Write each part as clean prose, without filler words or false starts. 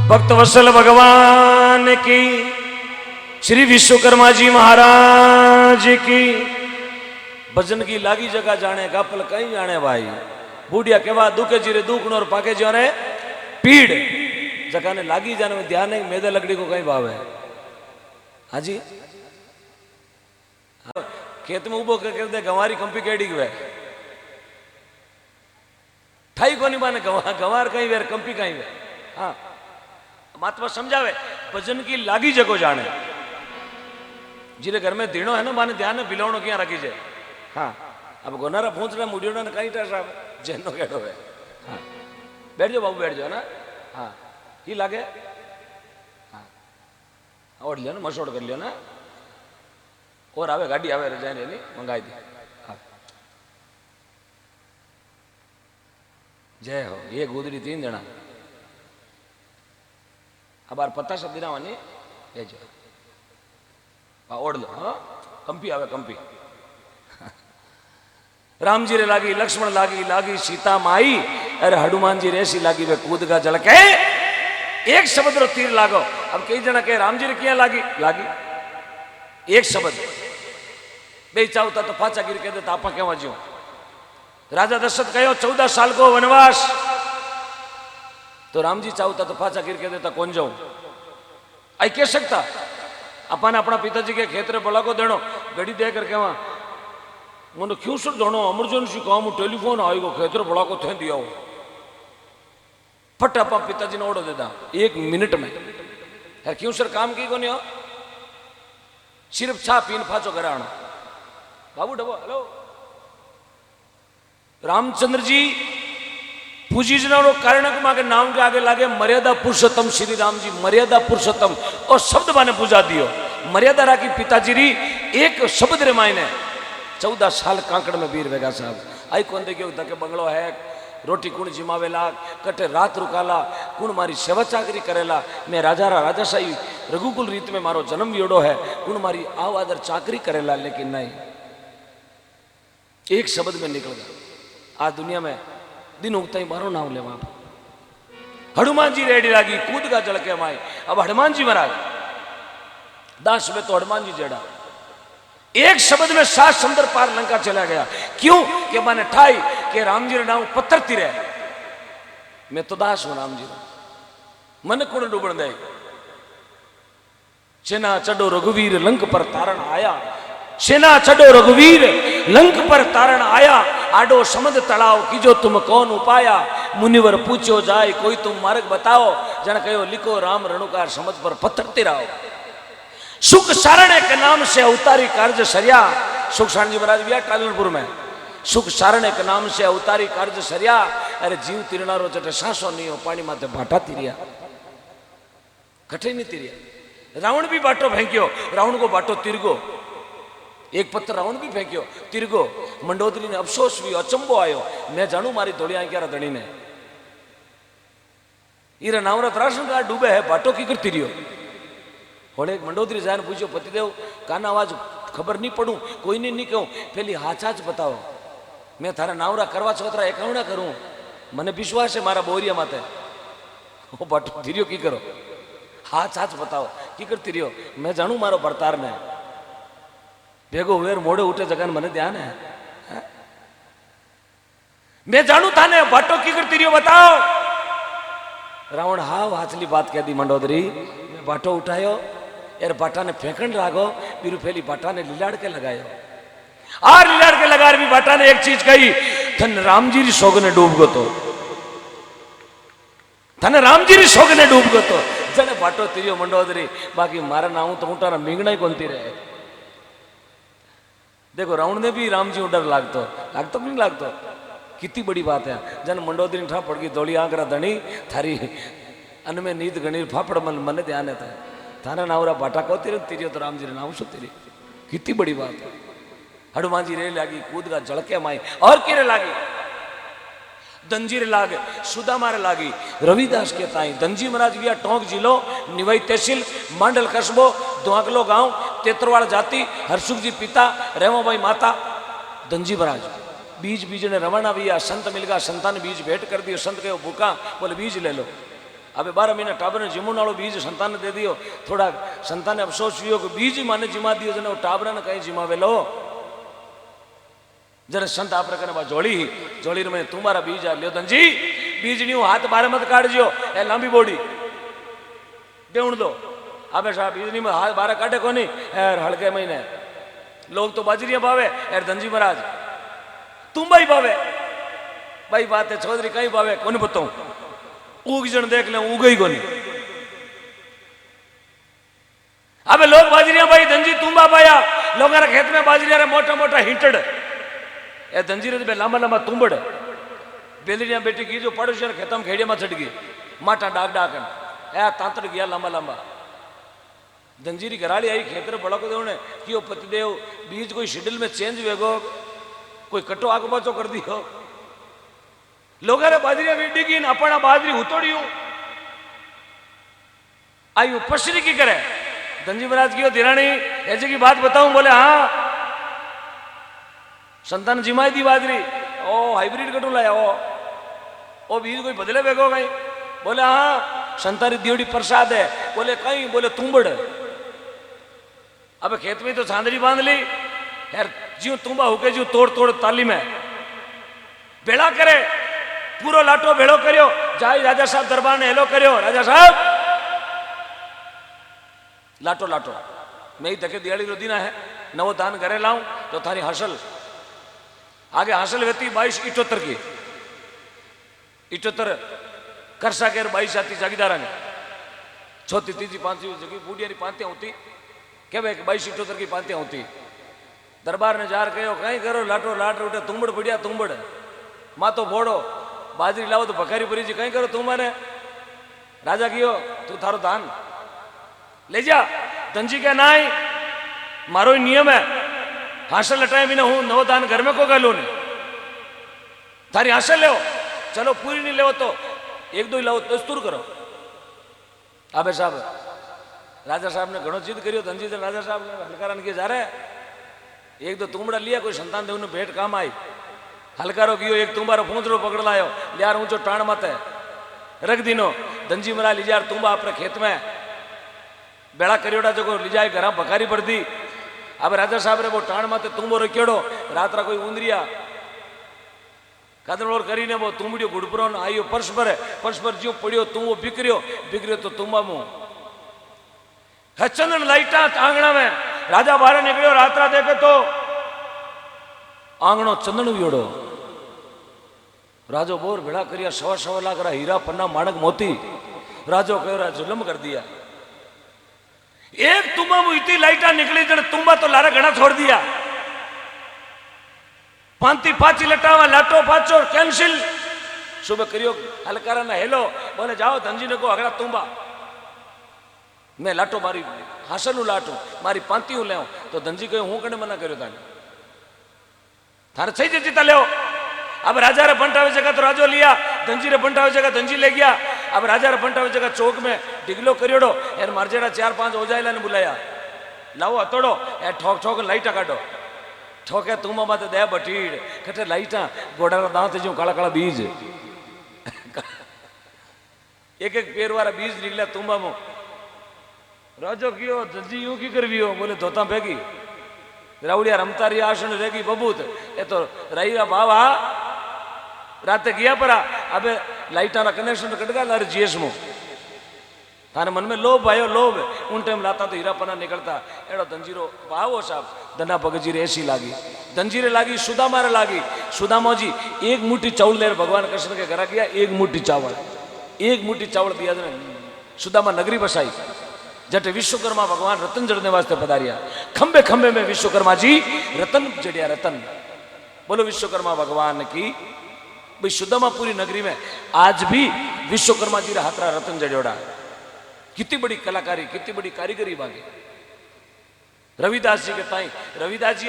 भक्त वत्सल भगवान की, श्री विश्वकर्मा जी महाराज की। भजन की लागी जगह जाने गापल कहीं जाने भाई। बूढ़िया केवा दुखे जीरे दुख और पाके जो रे पीड़ जगह ने लागी जाने में ध्यान नहीं। मेदे लकड़ी को कहीं भाव है। हाँ जी, खेत में उबो कर दे गंवारी कंपी केड़ी हुए ठाई को नहीं माने गंवार कहीं वेर कंपी कहीं वे। हाँ महात्मा समझावे भजन की लागी जगह जाने। जिरे घर में दीणो है ना माने ध्यान में बिलोणो क्या रखी जाए। हाँ अब गोनारा पूछ रहा मुड़ियों ने कहीं टैसा जैनो केड़ो है। हाँ बैठ जाओ बाबू बैठ जाओ ना। हाँ ही लागे। हाँ ओढ़ लिया ना मसोड़ कर लिया ना। और आवे गाड़ी आवे जाने नहीं मंगाई दी। हाँ जय हो। ये गुदड़ी 3 जना अब बार पता सब दिना वानी ये जो हाँ ओढ़ लो। हाँ कंपी आवे कंपी। राम जी रे लागी, लक्ष्मण लागी, लागी सीता माई। अरे हनुमान जी रेसी लागी वे कूद का जल के एक शब्द रो तीर लागो। अब कई जना कहे राम जी रे क्या लागी लागी एक शब्द बे चाहता तो पाचा गिर के देता आपा क्या ज्यो। राजा दशरथ कहो 14 साल को वनवास तो राम जी चाहता तो पाचा गिर के देता कौन जाऊं। आई कह सकता अपन अपना पिताजी के खेतरे बड़ा को देनो गड़ी दे करके वहां मैंने क्यों सर दोनों इमरजेंसी काम टेलीफोन आएगा खेतरे बड़ा को थे दिया हो फट अपा पिताजी ने ओढ़ देता 1 मिनट में। यार क्यों सर काम की को नहीं हो सिर्फ छा पीन फाचो घर आना बाबू डबो हेलो। रामचंद्र जी पूजी जना कारण के नाम के आगे लागे मर्यादा पुरुषोत्तम श्री राम जी। मर्यादा पुरुषोत्तम और शब्द माने पूजा दियो। मर्यादा राखी पिताजी री एक शब्द रे मायने 14 साल कांकड़ में वीर वेगा साहब। आई कौन देखियो धके बंगलो है रोटी कुण जिमावेला कटे रात रुकाला कुण मारी सेवा चाकरी करेला। मैं राजा राजाशाही रघुकुल रीत में मारो जन्म वियोड़ो है कुण मारी आव आदर चाकरी करेला। लेकिन नहीं एक शब्द में निकल गया। आज दुनिया में दिन उगता ही मारो नाम ले वहां। हनुमान जी रेडी लागी कूद का जल के माए। अब हनुमान जी महाराज दास में तो हनुमान जी जेड़ा एक शब्द में 7 समुद्र पार लंका चला गया। क्यों कि मैंने ठाई कि राम जी नाम पत्थर तिरे। मैं तो दास हूं राम जी मन कुण डूबण दे। सेना चढ़ो रघुवीर लंक पर तारण आया। सेना चढ़ो रघुवीर लंक पर तारण आया। आडो समद तड़ाव कीजो तुम कौन उपाया। मुनिवर पूछो जाए कोई तुम मार्ग बताओ। जन कहो लिखो राम रणुकार समद पर पत्थर तिराओ। सुख सारणे के नाम से अवतारी कार्य सरिया। सुख सारण जी महाराज भी टालनपुर में सुख सारणे के नाम से अवतारी कार्य सरिया। अरे जीव तिरनारो जटे सांसो नहीं हो पानी माथे भाटा तिरिया कठे नहीं तिरिया। रावण भी बाटो फेंक्यो रावण को बाटो तिरगो। एक पत्थर रावण भी फेंक्यो तिरगो। मंडोदरी ने अफसोस भी अचंबो आयो। मैं जानू मारी धोड़िया क्यारा धणी ने ईरा नावरा त्रासन का डूबे है बाटो की कर तिरियो। होने एक मंडोदरी जान पूछो पतिदेव काना आवाज खबर नहीं पड़ू कोई नहीं कहूं पहली हाचाच बताओ। मैं थारा नावरा करवा चौथरा एकावना करूं मने विश्वास है मारा बोरिया माते वो बाटो तिरियो की करो हाच बताओ की कर तिरियो। मैं जानू मारो बरतार ने भेगो वेर मोड़े उठे जगह मने ध्यान है। मैं जानू थाने बाटो की कर तिरियो बताओ। रावण हाव हाचली बात कह दी मंडोदरी। मैं बाटो उठायो यार बाटा ने फेंकन लागो बीरू फैली बाटा ने लीलाड़ के लगायो। और लीलाड़ के लगा भी बाटा ने एक चीज कही थन राम जी री सोगने डूब गो तो थन राम जी री सोगने डूब गो तो जने बाटो तिरियो मंडोदरी। बाकी मारा नाऊ तो उठाना मींगना ही कोनती रहे। देखो रावण ने भी राम जी डर लागतो लागतो नहीं लागतो कितनी बड़ी बात है। जन मंडोदरी ठा पड़ गई दौड़ी आंकरा धनी थारी अन में नींद गणी फाफड़ मन मन ध्यान था थाना नावरा बाटा को तिरियो तो राम जी ने नाम सो तिरी कितनी बड़ी बात है। हनुमान जी रे लागी कूद का जड़के माई और किरे लागी दंजीर लागे सुदामा रे लागी। रविदास के ताई दंजी महाराज भी टोंक जिलो निवाई तहसील मांडल कस्बो दुआगलो गांव तेतरवाड़ जाति हरसुख जी पिता रेवो भाई माता दंजी महाराज बीज ने रवाना भी संत मिल गया संतान बीज भेंट कर दियो। संत के भूखा बोले बीज ले लो अबे 12 महीना टाबर ने जिमून वालों बीज संतान ने दे दियो, थोड़ा संतान ने अफसोस हुयो कि बीज ही माने जिमा दियो जने टाबरा ने कहीं जिमावेलो। जरा संत आप रखने बा जोड़ी में तुम्हारा बीज आ लियो धनजी, बीज नहीं हाथ बारे मत काटजो, ए लंबी बॉडी देउण दो। अबे साहब बीज नहीं में हाथ बारे काटे को नहीं यार, हल्के महीने लोग तो बाजरिया पावे यार, धनजी महाराज तुम भाई पावे भाई बात है चौधरी कहीं पावे कौन बताऊं, उग जन देख ले उग ही कोनी। अबे लोग बाजरिया भाई धनजी तुम्बा पाया, लोगों खेत में बाजरिया मोटा मोटा हिंटड़ ए धनजी रे लंबा लंबा तुम्बड़ बेलड़िया बेटी की जो पड़ोसी खेतम खेड़िया में छट गई माटा डाक डाकन ए तांतड़ गया लंबा लंबा। धनजी री घराली आई खेतर बड़ा को देने कि पतिदेव बीज कोई शेड्यूल में चेंज वेगो, कोई कटो आग बाचो कर दियो। लोग बाजरिया वेडी की अपना बाजरी उतोड़ियो आई पसरी की करे। धनजी महाराज की धीरानी ऐसे की बात बताऊं, बोले हाँ संतान जिमाई दी बाजरी, ओ हाइब्रिड कटू लाया ओ बीज कोई बदले बेगो कहीं, बोले हाँ संतारी दियोड़ी प्रसाद है, बोले कहीं, बोले तुम्बड़। अब खेत में तो चांदरी बांध ली यार, ज्यों तुम्बा होके ज्यों तोड़ तोड़ ताली में बेड़ा करे, पूरो लाटो भेड़ो करियो, जाई राजा साहब दरबार ने हेलो करियो, राजा साहब लाटो लाटो मैं ही धके दिहाड़ी रो दिन है, नवो दान घरे लाऊं तो थारी हासिल आगे हासिल वेती 2278 की 78 करसा केर 22 आती जागीदारा ने छोती तीजी पांचवी जगी बूढ़िया पांतियां होती के भाई 2278 की पांतियां होती। दरबार ने जार कहो कहीं करो लाटो लाट उठे तुम्बड़ पड़िया तुम्बड़ माँ तो बोड़ो बाजरी लाओ तो भखारी परी जी कहीं करो तुम्हारे राजा कियो तू थारो दान ले जा। धनजी क्या ना मारो ही नियम है, हासिल लटाए बिना हूं नवो दान घर में को गलो नहीं, थारी हासिल ले चलो पूरी नहीं ले तो एक दो ही लाओ दस्तूर करो। अबे साहब राजा साहब ने घणो जिद करियो, धनजी राजा साहब ने हलकारान किए जा रहे एक दो तुमड़ा लिया, कोई संतान देव ने भेंट काम आई, हलकारो कियो एक तुम्बारो पूंछड़ो पकड़ लायो लियार ऊंचो टाण मत है रख दिनो। धनजी मरा लीजार तुम्बा अपने खेत में बेड़ा करियोड़ा जो लीजाए घर भखारी पड़ दी। अब राजा साहब रे वो टाण माते तुम्बो रखेड़ो, रात रा कोई उंदरिया कदम और करीने वो तुम्बड़ियो गुड़परो आयो पर्श पर ज्यों पड़ियो तुम वो बिगड़ियो तो तुम्बा मुंह चंदन लाइटा आंगणा में राजा बाहर निकलियो, रात रा देखे तो आंगणो चंदन वियोड़ो। राजो बोर भेड़ा करिया 1.25 लाख रा हीरा पन्ना माणक मोती, राजो कहो रा जुल्म कर दिया। एक तुम्बा मुंह इतनी लाइटा निकली जन तुम्बा तो लारा घना छोड़ दिया, पांती पाची लटावा लाटो पाचो कैंसिल सुबह करियो हलकारा ना हेलो, बोले जाओ धनजी ने को अगला तुम्बा मैं लाटो मारी हासन लाटू मारी पांती ले तो धनजी कहो हूं कने मना करो थाने सही जीता ले। अब राजा रे बंटावे जगह तो राजो लिया, धनजी रे बंटावे जगह धनजी ले गया। अब राजा रे बंटावे जगह चौक में डिगलो करियोड़ो यार मारजेड़ा 4-5 ओजाइला ने बुलाया, लाओ हतोड़ो यार ठोक ठोक लाइटा काटो ठोके तुम माते दे बटीड़ कटे लाइटा गोड़ा दांत जो काला काला बीज एक एक पेड़ वाला बीज निकला तुम्बा मो। राजो कियो धनजी यूं की करवियो, बोले धोता फेंकी राउड़िया रमता रही आसन रहेगी बबूत ये तो रही बाबा रात गया परा। अबे लाइटा ना कनेक्शन कट गया लारे जीएस मो थाने मन में लोभ आयो लोभ उन टाइम लाता तो हीरा पना निकलता एड़ो धनजीरो भावो साहब धना भगत रे ऐसी लागी धनजीरे लागी सुदामा रे लागी। सुदामा जी एक मुट्ठी चावल ले भगवान कृष्ण के घर गया, एक मुट्ठी चावल दिया सुदामा नगरी बसाई जटे विश्वकर्मा भगवान रतन जड़ने वास्ते पधारिया। खंबे खंबे में विश्वकर्मा जी रतन जड़िया रतन, बोलो विश्वकर्मा भगवान की। भाई सुदामापुरी नगरी में आज भी विश्वकर्मा जी हाथ रतन जड़ियोड़ा, कितनी बड़ी कलाकारी कितनी बड़ी कारीगरी बागी। रविदास जी के ताई रविदास जी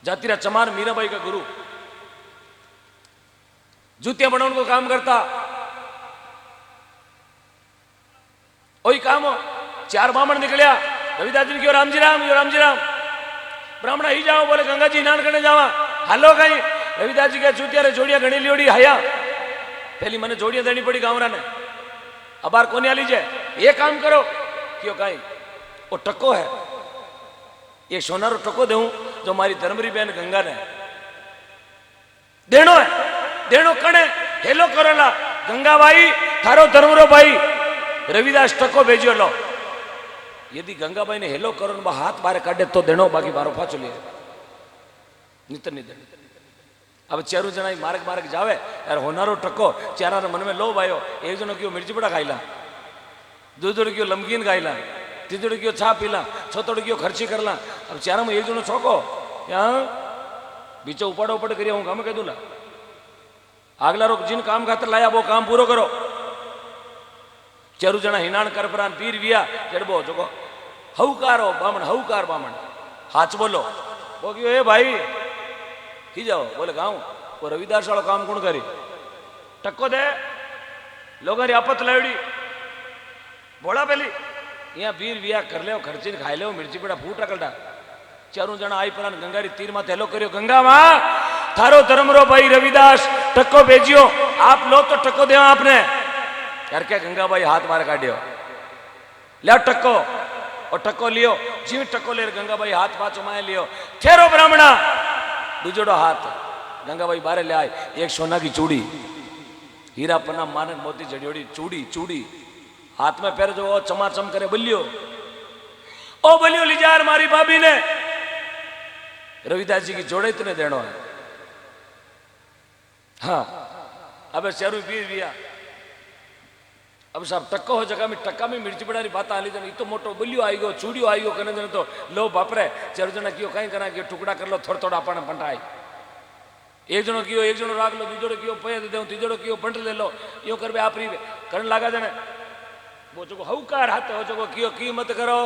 जातिरा चमार मीराबाई का गुरु, जूतियां बनाने को काम करता, वही काम हो। 4 ब्राह्मण निकलिया रविदास जी क्यों राम जी राम ब्राह्मण ही जाओ, बोले गंगा जी स्नान करने जावा। हालो कहीं रविदास जी के जूतिया रे जोड़िया घड़ी लियोड़ी हया पहली मैंने जोड़ियां देनी पड़ी गावरा ने। अब बार कोने लीजिए ये काम करो क्यों कहीं वो टक्को है, ये सोनारो टक्को देऊं जो मारी धर्मरी बहन गंगा ने देनो है, देनो कणे हेलो करोला गंगा भाई थारो धर्मरो भाई रविदास टक्को भेजियो लो। यदि गंगा भाई ने हेलो करो न हाथ बारे काटे तो देनो, बाकी बारो पाछो लिए नितर नहीं देनो। अब चेरू जना मार्ग मार्ग जावे यार होनारो टक्को चेरा मन में लोभ आयो, एक जनो क्यों मिर्ची बड़ा खाईला, दूसरो क्यों लमकीन खाईला, तीसरो क्यों छा पीला, चौथो क्यों खर्ची करला। अब चेरा में एक जनो छोको यहाँ बीचो उपाड़ो उपड़ करिए हूँ काम कह दूला आगला रोक जिन काम खातर लाया वो काम पूरो करो। चेरू जना हिनाण कर प्राण पीर विया जड़बो जोको हवकारो बामण हवकार बामण हाच बोलो वो क्यों ए भाई ही जाओ बोले गाँव वो रविदास वालों काम कौन करी टक्को दे लोगों री आपत लावड़ी बोला पहली यहाँ वीर विया कर ले खर्ची खाई ले मिर्ची बड़ा फूट रखलटा। चारों जना आई पर गंगारी तीर माथे हेलो करियो गंगा मां थारो धर्मरो भाई रविदास टक्को भेजियो आप लो तो टक्को दे आपने यार क्या गंगा भाई हाथ मारे काटियो ले टक्को और टक्को लियो जीव टक्को ले गंगा भाई हाथ पाचो माए लियो ठेरो ब्राह्मणा दूजोड़ो हाथ गंगा भाई बारे ले आए एक सोना की चूड़ी हीरा पन्ना मानक मोती जड़ियोड़ी चूड़ी चूड़ी हाथ में पैर जो चमाचम करे बलियो ओ बलियो लिजार मारी भाभी ने रविदास जी की जोड़े इतने देनो है। हाँ अब शेरू पीर दिया अब साहब टक्को हो जगह में टक्का में मिर्ची बड़ा बात आली जन तो मोटो बलियो आई गो चूड़ियो आई गो कने जन तो लो बापरे चार जना कियो कहीं करा कि टुकड़ा कर लो थोड़ा थोड़ा अपन पंटाई एक जनो कियो एक जनो राख लो दूजोड़ो कियो पे दे दूं तीजोड़ो कियो बंट ले लो यो कर बे आपरी करन लागा जने वो जो हवकार हाथे हो जो कियो की मत करो।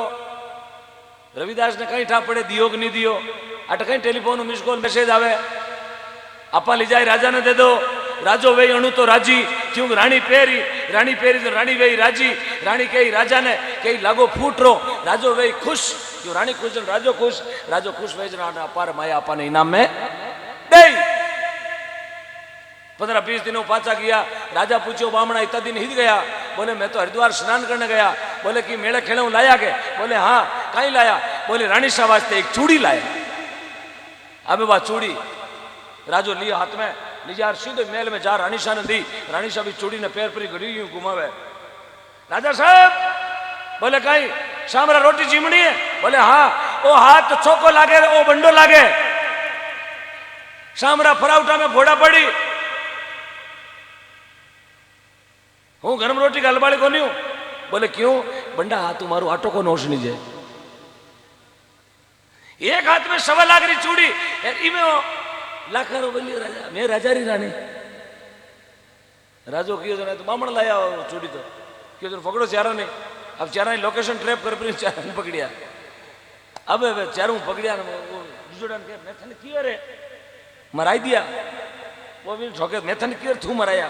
रविदास ने कहीं ठा पड़े दियो कि नहीं दियो अट कहीं टेलीफोन मिस कॉल मैसेज आवे आपा ले जाए राजा ने दे दो राजो वे अणु तो राजी क्यों रानी पेरी तो रानी वे राजी रानी कही राजा ने कही लागो फूट रो राजो वे खुश क्यों रानी खुश राजो खुश वे अपार माया आपा ने इनाम में दे। 15-20 दिनों पाचा गया राजा पूछो बामणा इतना दिन हित गया बोले मैं तो हरिद्वार स्नान करने गया बोले कि मेले खेले लाया के बोले हाँ कहीं लाया बोले रानी शाह वास्ते एक चूड़ी लाया। अब वह चूड़ी राजो लिया हाथ में लिजार सीधे मेल में जा रानी शाह ने दी रानी शाह भी चूड़ी ने पैर पर घड़ी यूं घुमावे राजा साहब बोले कहीं शामरा रोटी चिमनी है बोले हाँ ओ हाथ चौको लागे ओ बंडो लागे शामरा फराउटा में घोड़ा पड़ी हूँ गरम रोटी का हलवाड़ी को नहीं हूं बोले क्यों बंडा हाथ तुम्हारू आटो को नोश नहीं जाए एक हाथ में 1.25 लाख री चूड़ी इमे लाखारो बलियो राजा मैं राजा री रानी राजो कियो जने तो बामण लाया चूड़ी तो क्यों जो पकड़ो चारा नहीं अब चारा लोकेशन ट्रैप कर पर चारा ने पकड़िया अब चारों पकड़िया वो जुड़न के मैं थने कियो रे मराई दिया वो भी ठोके मैं थने कियो थू मराया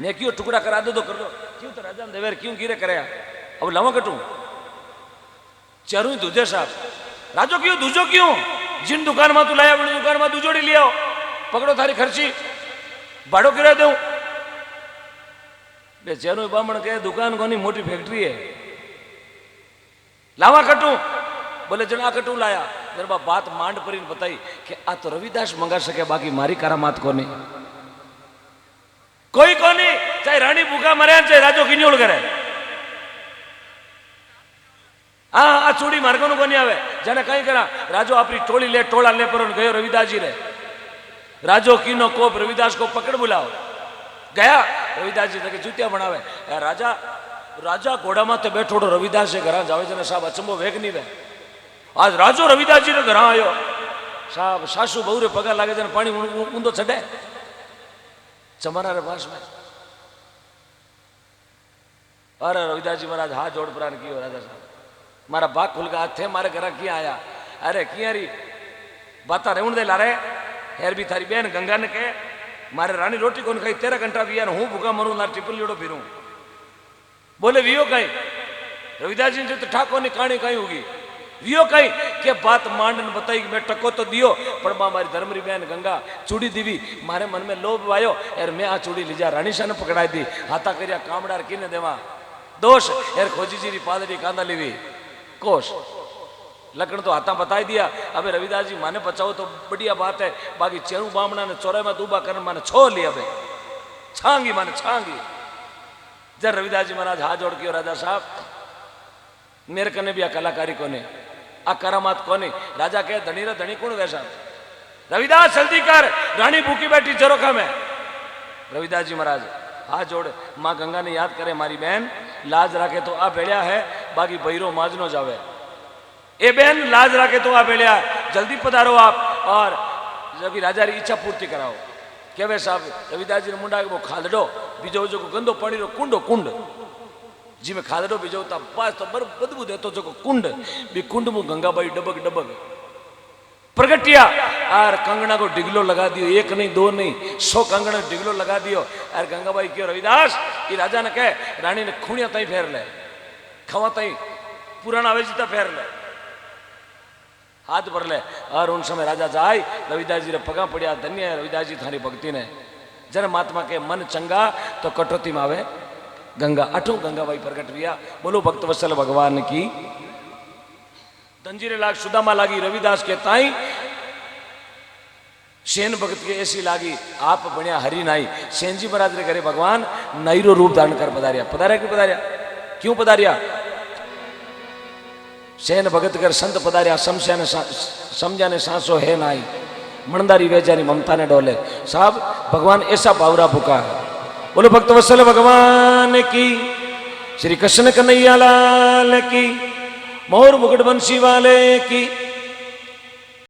ने क्यों टुकड़ा करा दो तो कर दो क्यों तो राजा ने देवेर क्यों गिरे कराया अब लवा कटू चारू दूजे साहब राजो क्यों दूजो क्यों जिन दुकान में तू लाया बड़ी दुकान में दूजोड़ी लिया पकड़ो थारी खर्ची भाड़ो किराया दू बे चारू बामण के दुकान कोनी मोटी फैक्ट्री है लावा कटू बोले जना कटू लाया जरा बात मांड पर बताई कि आ तो रविदास मंगा सके बाकी मारी करामात कोनी कोई कोनी चाहे रानी भूखा मरे चाहे राजो किन्योल करे हाँ आ चूड़ी मार्गो को नहीं आवे जने कहीं करा राजो अपनी टोली ले टोला ले पर गयो रविदास जी रे राजो कीनो कोप रविदास को पकड़ बुलाओ गया रविदास जी तक जूतिया बनावे राजा राजा घोड़ा में तो बैठो रविदास से घर जावे जने साहब अचंबो वेग नहीं वे आज राजो रविदास जी ने घर आयो साहब सासू बहु रे पगा लागे जने पानी ऊंधो चढ़े चमारा रे पास में अरे रविदास जी महाराज हाथ जोड़ प्राण कियो राजा साहब मारा बाग खुल गया थे मारे घर किया आया अरे किया री बाता रेवण दे लारे हेर भी थारी बहन गंगा ने के मारे रानी रोटी कौन खाई 13 घंटा भी यार हूँ भूखा मरू ना टिपल जोड़ो फिरूं बोले वियो कहीं रविदास जी तो ठाको ने कहानी कहीं होगी वियो कहीं के बात मांडन बताई मैं टको तो दियो पर मारी धर्मरी बहन गंगा चूड़ी दीवी मारे मन में लोभ आयो यार मैं आ चूड़ी लीजा रानी शाह ने पकड़ाई दी हाथा करिया कामडार किने देवा दोष यार खोजी जी री पादरी कांदा लीवी कोश लकड़ तो हाथा बताई दिया। अबे रविदास जी माने बचाओ तो बढ़िया बात है बाकी चेरू बामणा ने चौरे में दूबा कर माने छो लिया अबे छांगी माने छांगी जर रविदास जी महाराज हाथ जोड़ के राजा साहब मेरे कने भी आ कलाकारी कोने आ करामात कोने राजा कहे धनी रा धनी कौन वैसा रविदास जल्दी कर रानी भूखी बैठी चरोखा में। रविदास जी महाराज हाथ जोड़ माँ गंगा ने याद करे मारी बहन लाज राखे तो आ भेड़िया है बाकी बहिरो माजनो जावे ए बहन लाज राखे तो आ भेड़िया जल्दी पधारो आप और जब राजा री इच्छा पूर्ति कराओ के वे साहब रविदास जी ने मुंडा वो खादड़ो बीजो जो गंदो पानी रो कुंडो कुंड जी में खादड़ो बीजोता पास तो बर बदबू देतो जो कुंड भी कुंड मु गंगाबाई डबक डबक प्रगटिया और कंगना को डिगलो लगा दियो एक नहीं दो नहीं 100 कंगना डिगलो लगा दियो और गंगाबाई क्यों रविदास ये राजा ने कहे रानी ने खूणिया तई फेर ले खवा तई पुराना आवेजिता फेर ले हाथ भर ले और उन समय राजा जाए रविदास जी रे पगा पड़िया धन्य है रविदास जी थारी भक्ति ने जन महात्मा के मन चंगा तो कटौती में आवे गंगा अठो गंगाबाई प्रकट हुआ बोलो भक्त वत्सल भगवान की दंजीरे लाग सुदामा लागी रविदास के ताई सेन भगत के ऐसी लागी आप बढ़िया हरि नाई सेन जी महाराज रे घरे भगवान नईरो रूप धारण कर पधारिया पधारिया क्यों पधारिया क्यों पधारिया सेन भगत कर संत पधारिया समझाने सांसो है नाई मणदारी वेजानी ममता ने डोले साहब भगवान ऐसा बावरा भूखा है बोलो भक्त वत्सल भगवान की श्री कृष्ण कन्हैया लाल की मोर मुकुट बंसी वाले की